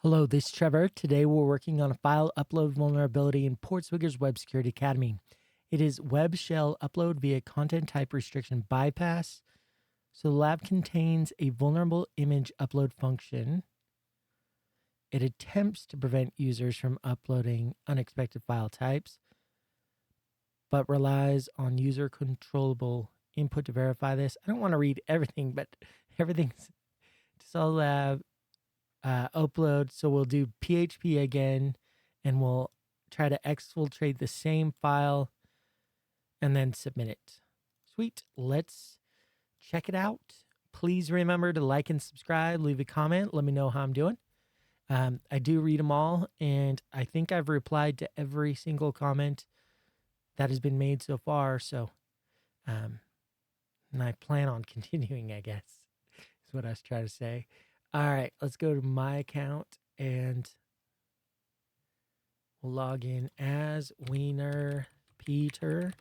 Hello, this is Trevor. Today we're working on a file upload vulnerability in PortSwigger's Web Security Academy. It is web shell upload via content type restriction bypass. So the lab contains a vulnerable image upload function. It attempts to prevent users from uploading unexpected file types, but relies on user controllable input to verify this. I don't want to read everything, but everything's just all lab. Upload. So we'll do PHP again and we'll try to exfiltrate the same file and then submit it. Sweet. Let's check it out. Please remember to like and subscribe, leave a comment, let me know how I'm doing. I do read them all, and I think I've replied to every single comment that has been made so far. So, and I plan on continuing, I guess, is what I was trying to say. All right, let's go to my account and we'll log in as Wiener Peter.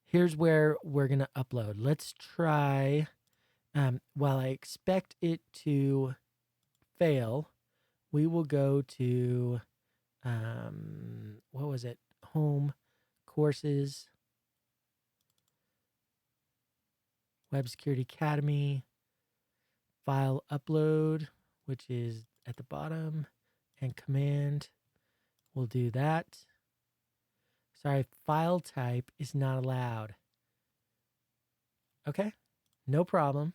Here's where we're going to upload. Let's try, while I expect it to fail, we will go to, what was it? Home, courses, Web Security Academy, file upload, which is at the bottom, and command. We'll do that. Sorry, file type is not allowed. Okay, no problem.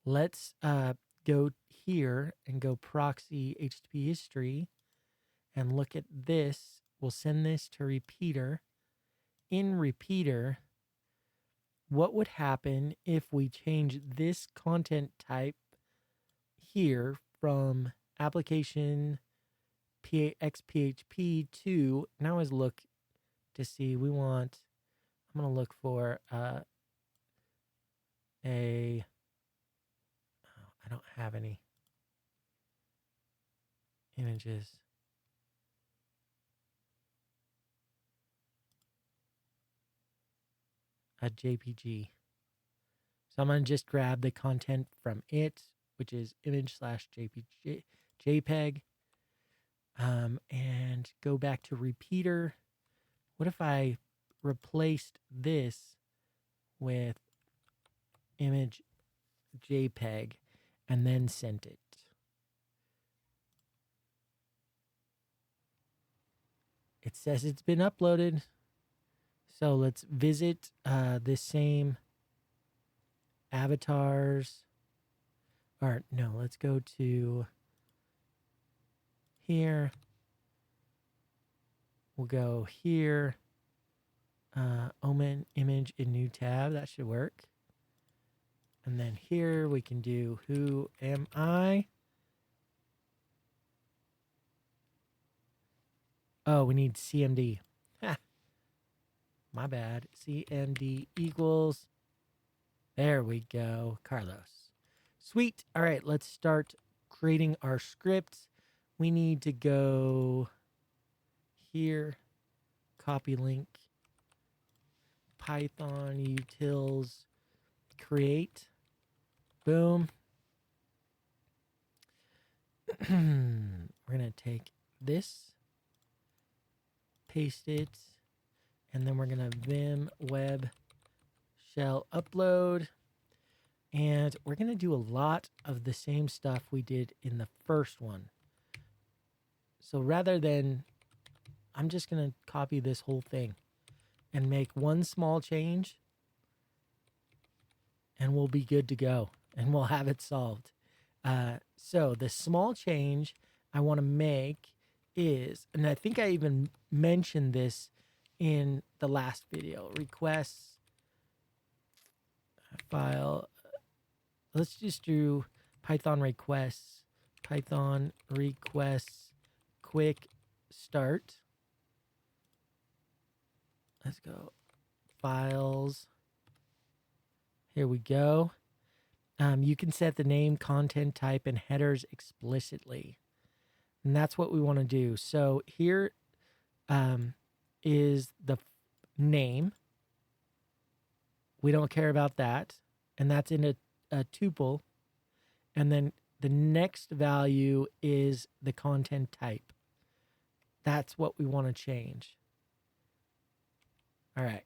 Let's go here and go proxy HTTP history and look at this. We'll send this to repeater. In repeater, what would happen if we change this content type here from application XPHP to, now always look to see, I'm going to look for I don't have any images. A JPG. So I'm going to just grab the content from it, which is image/JPEG, and go back to repeater. What if I replaced this with image JPEG and then sent it? It says it's been uploaded. So let's visit this same avatars. Or no, let's go to here. We'll go here. Omen image in new tab. That should work. And then here we can do who am I? Oh, we need CMD. Ha. My bad. CMD equals. There we go. Carlos. Sweet. All right, let's start creating our scripts. We need to go here. Copy link. Python utils create. Boom. We're going to take this, paste it, and then we're going to vim web shell upload. And we're going to do a lot of the same stuff we did in the first one. So rather than, I'm just going to copy this whole thing and make one small change, and we'll be good to go, and we'll have it solved. So the small change I want to make is, and I think I even mentioned this in the last video, requests file. Let's just do Python requests quick start. Let's go files. Here we go. You can set the name, content type, and headers explicitly. And that's what we want to do. So here is the name. We don't care about that. And that's in a tuple. And then the next value is the content type. That's what we want to change. All right.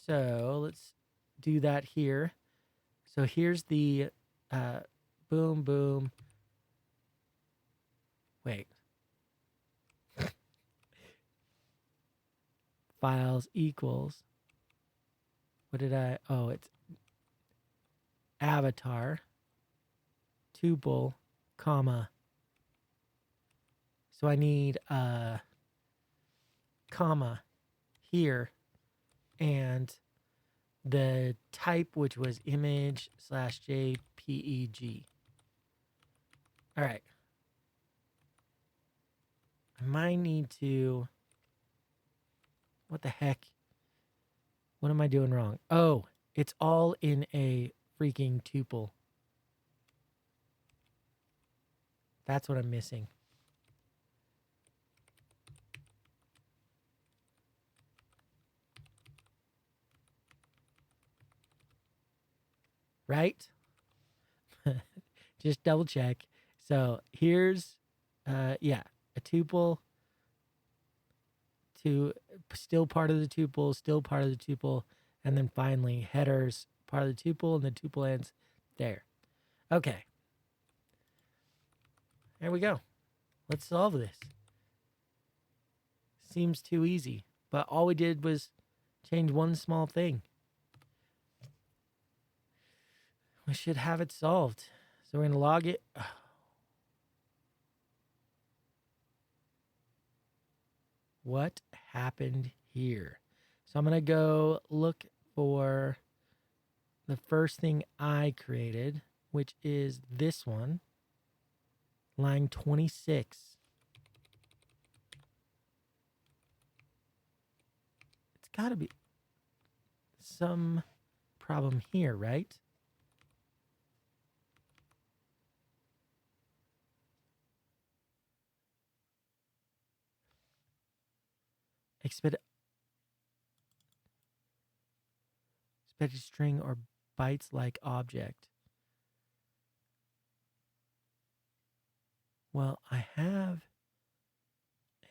So let's do that here. So here's the boom, boom. Wait. Files equals. What did I? Oh, it's avatar, tuple, comma. So I need a comma here and the type, which was image / JPEG. All right. I might need to. What the heck? What am I doing wrong? Oh, it's all in a freaking tuple. That's what I'm missing. Right? Just double check. So here's, yeah, a tuple to still part of the tuple, still part of the tuple, and then finally headers part of the tuple, and the tuple ends there. Okay. There we go. Let's solve this. Seems too easy, but all we did was change one small thing. We should have it solved. So we're going to log it. What happened here? So I'm going to go look for the first thing I created, which is this one, line 26. It's got to be some problem here, right? Expected string or bytes like object. Well, I have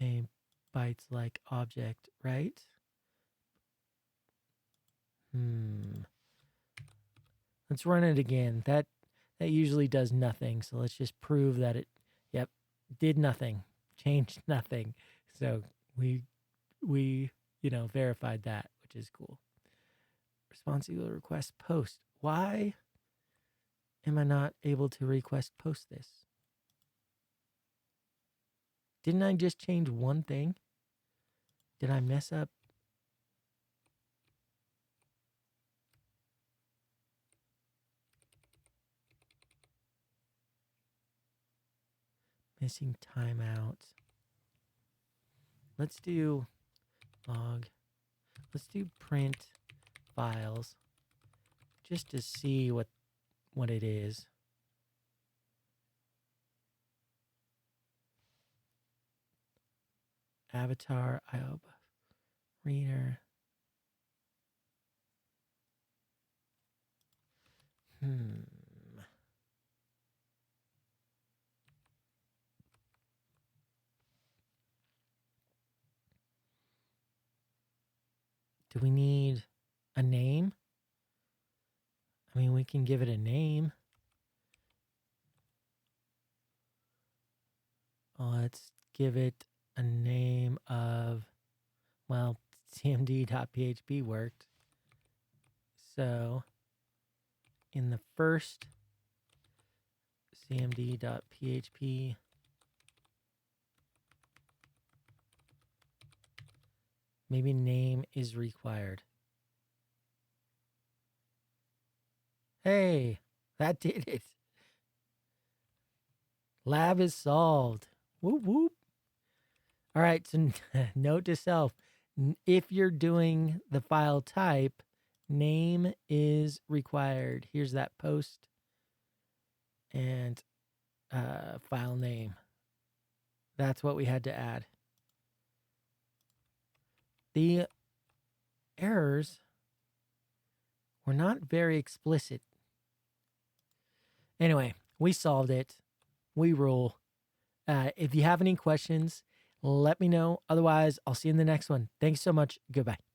a bytes like object, right? Let's run it again. That usually does nothing. So let's just prove that it, yep, did nothing, changed nothing. So we verified that, which is cool. Response equal request post. Why am I not able to request post this? Didn't I just change one thing? Did I mess up? Missing timeout. Let's do log. Let's do print files just to see what it is. Avatar, IO reader. Do we need a name? I mean, we can give it a name. Let's give it a name of, well, cmd.php worked. So in the first cmd.php, maybe name is required. Hey, that did it. Lab is solved. Whoop, whoop. All right, so note to self, if you're doing the file type, name is required. Here's that post and file name. That's what we had to add. The errors were not very explicit. Anyway, we solved it. We rule. If you have any questions, let me know. Otherwise, I'll see you in the next one. Thanks so much. Goodbye.